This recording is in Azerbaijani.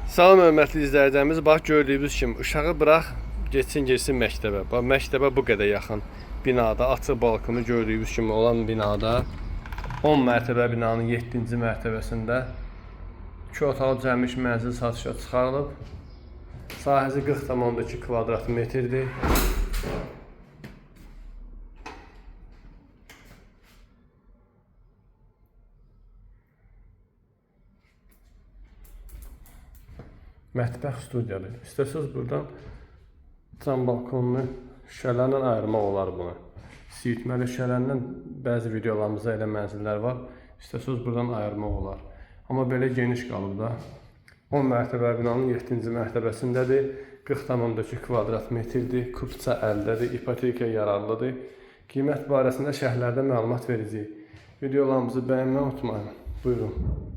Salam hörmətli izləyicilərimiz, bax gördüyünüz kimi uşağı burax, girsin məktəbə. Bax məktəbə bu qədər yaxın binada, açıq balkonu gördüyünüz kimi olan binada 10 mərtəbə binanın 7-ci mərtəbəsində 2 otaqlı cəmi mənzil satışa çıxarılıb. Sahəsi 40,2 kvadrat metrdir. Mətbəx studiyadır. İstəsəz buradan cam balkonunu şüşələrlə ayırmaq olar bunu. Siyirtməli şüşələrlə bəzi videolarımızda elə mənzillər var. İstəsəz buradan ayırmaq olar. Amma belə geniş qalıb da. 10 mərtəbə binanın 7-ci mərtəbəsindədir. 40,2 kvadrat metrdir. Kupça əldədir. İpotekaya yararlıdır. Qiymət barəsində şərhlərdə məlumat verəcəyik. Videolarımızı bəyənməyi unutmayın. Buyurun.